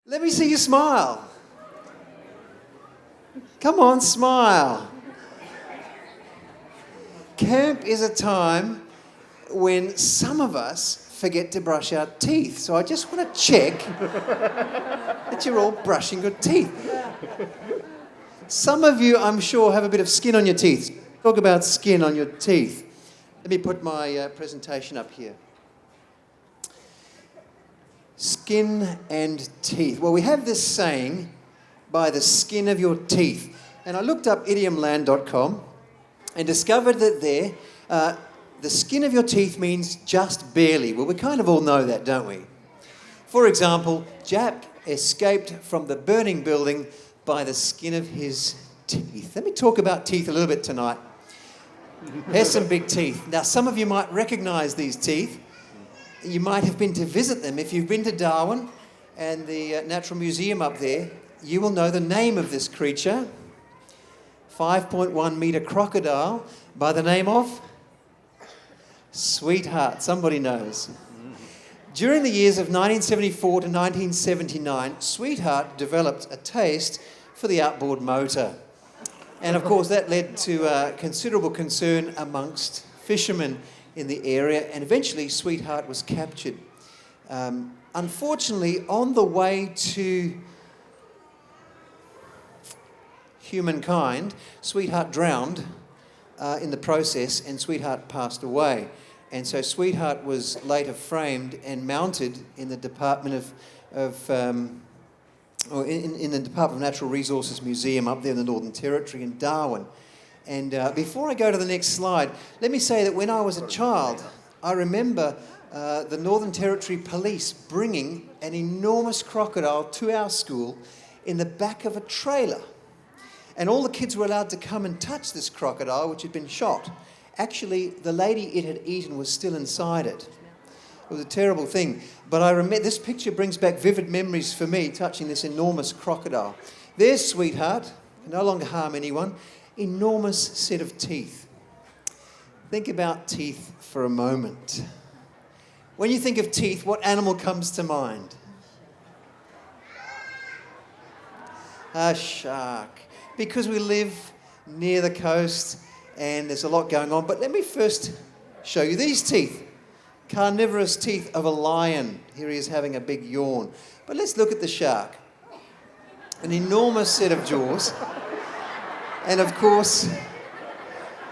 Let me see you smile. Come on, smile. Camp is a time when some of us forget to brush our teeth. So I just want to check that you're all brushing your teeth. Some of you, I'm sure, have a bit of skin on your teeth. Talk about skin on your teeth. Let me put my presentation up here. Skin and teeth. Well, we have this saying, by the skin of your teeth. And I looked up idiomland.com and discovered that there, the skin of your teeth means just barely. Well, we kind of all know that, don't we? For example, Jack escaped from the burning building by the skin of his teeth. Let me talk about teeth a little bit tonight. Here's some big teeth. Now, some of you might recognise these teeth. You might have been to visit them. If you've been to Darwin and the Natural Museum up there, you will know the name of this creature. 5.1 metre crocodile by the name of Sweetheart. Somebody knows. During the years of 1974 to 1979, Sweetheart developed a taste for the outboard motor. And of course that led to considerable concern amongst fishermen in the area, and eventually Sweetheart was captured. Unfortunately, on the way to humankind, Sweetheart drowned in the process, and Sweetheart passed away. And so Sweetheart was later framed and mounted in the Department in the Department of Natural Resources Museum up there in the Northern Territory in Darwin. And before I go to the next slide, let me say that when I was a child, I remember the Northern Territory Police bringing an enormous crocodile to our school in the back of a trailer. And all the kids were allowed to come and touch this crocodile, which had been shot. Actually, the lady it had eaten was still inside it. It was a terrible thing. But I remember this picture brings back vivid memories for me touching this enormous crocodile. There's Sweetheart, no longer harm anyone. Enormous set of teeth. Think about teeth for a moment. When you think of teeth, what animal comes to mind? A shark. Because we live near the coast and there's a lot going on. But let me first show you these teeth. Carnivorous teeth of a lion. Here he is having a big yawn. But let's look at the shark. An enormous set of jaws. And of course,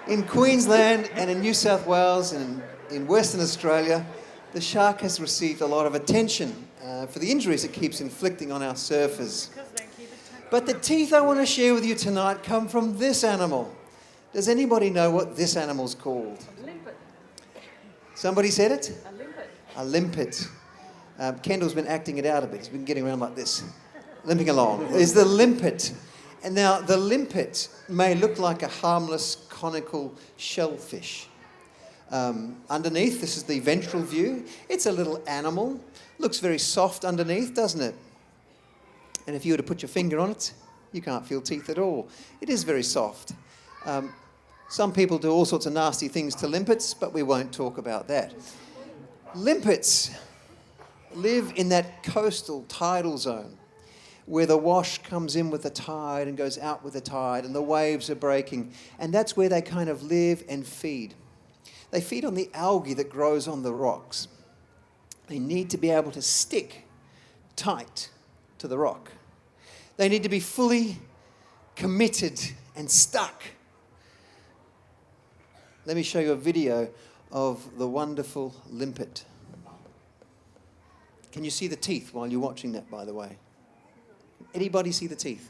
in Queensland and in New South Wales and in Western Australia, the shark has received a lot of attention for the injuries it keeps inflicting on our surfers. But the teeth I want to share with you tonight come from this animal. Does anybody know what this animal's called? A limpet. Somebody said it? A limpet. A limpet. Kendall's been acting it out a bit. He's been getting around like this, limping along. Is the limpet. And now the limpet may look like a harmless conical shellfish. Underneath, this is the ventral view. It's a little animal. Looks very soft underneath, doesn't it? And if you were to put your finger on it, you can't feel teeth at all. It is very soft. Some people do all sorts of nasty things to limpets, but we won't talk about that. Limpets live in that coastal tidal zone where the wash comes in with the tide and goes out with the tide and the waves are breaking. And that's where they kind of live and feed. They feed on the algae that grows on the rocks. They need to be able to stick tight to the rock. They need to be fully committed and stuck. Let me show you a video of the wonderful limpet. Can you see the teeth while you're watching that, by the way? Anybody see the teeth?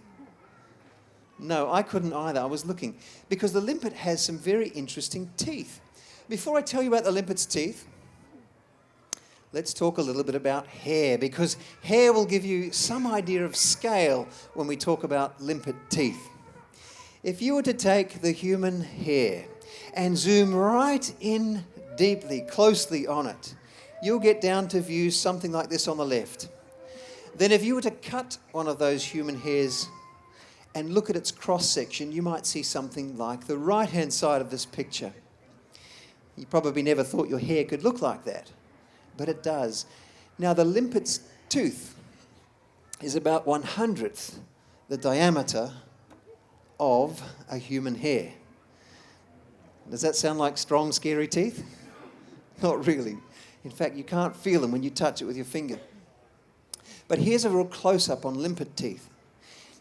No, I couldn't either. I was looking. Because the limpet has some very interesting teeth. Before I tell you about the limpet's teeth, let's talk a little bit about hair, because hair will give you some idea of scale when we talk about limpet teeth. If you were to take the human hair and zoom right in deeply, closely on it, you'll get down to view something like this on the left. Then if you were to cut one of those human hairs and look at its cross-section, you might see something like the right-hand side of this picture. You probably never thought your hair could look like that, but it does. Now, the limpet's tooth is about 1/100th the diameter of a human hair. Does that sound like strong, scary teeth? Not really. In fact, you can't feel them when you touch it with your finger. But here's a real close-up on limpet teeth.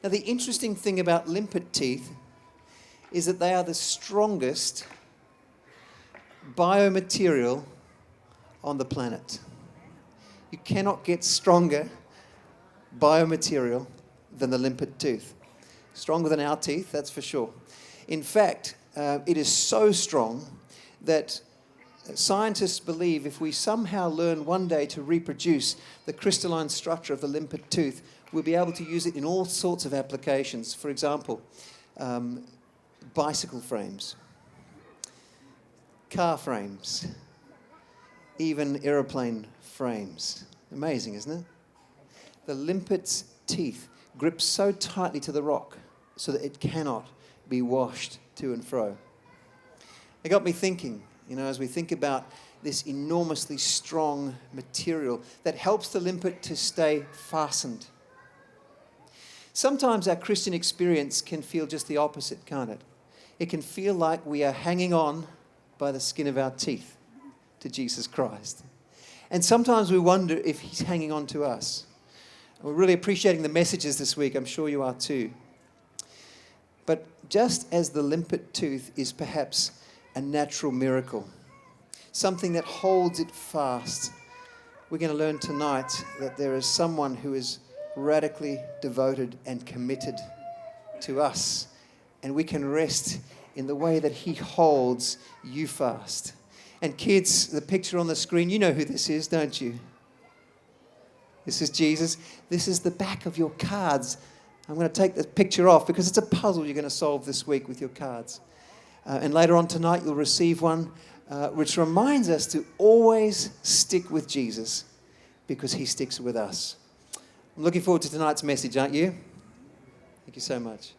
Now, the interesting thing about limpet teeth is that they are the strongest biomaterial on the planet. You cannot get stronger biomaterial than the limpet tooth. Stronger than our teeth, that's for sure. In fact, it is so strong that scientists believe if we somehow learn one day to reproduce the crystalline structure of the limpet tooth, we'll be able to use it in all sorts of applications. For example, bicycle frames, car frames, even aeroplane frames. Amazing, isn't it? The limpet's teeth grip so tightly to the rock so that it cannot be washed to and fro. It got me thinking, as we think about this enormously strong material that helps the limpet to stay fastened. Sometimes our Christian experience can feel just the opposite, can't it? It can feel like we are hanging on by the skin of our teeth to Jesus Christ. And sometimes we wonder if he's hanging on to us. We're really appreciating the messages this week. I'm sure you are too. But just as the limpet tooth is perhaps a natural miracle, something that holds it fast, we're going to learn tonight that there is someone who is radically devoted and committed to us. And we can rest in the way that he holds you fast. And kids, the picture on the screen, you know who this is, don't you? This is Jesus. This is the back of your cards. I'm going to take the picture off because it's a puzzle you're going to solve this week with your cards. And later on tonight, you'll receive one which reminds us to always stick with Jesus because he sticks with us. I'm looking forward to tonight's message, aren't you? Thank you so much.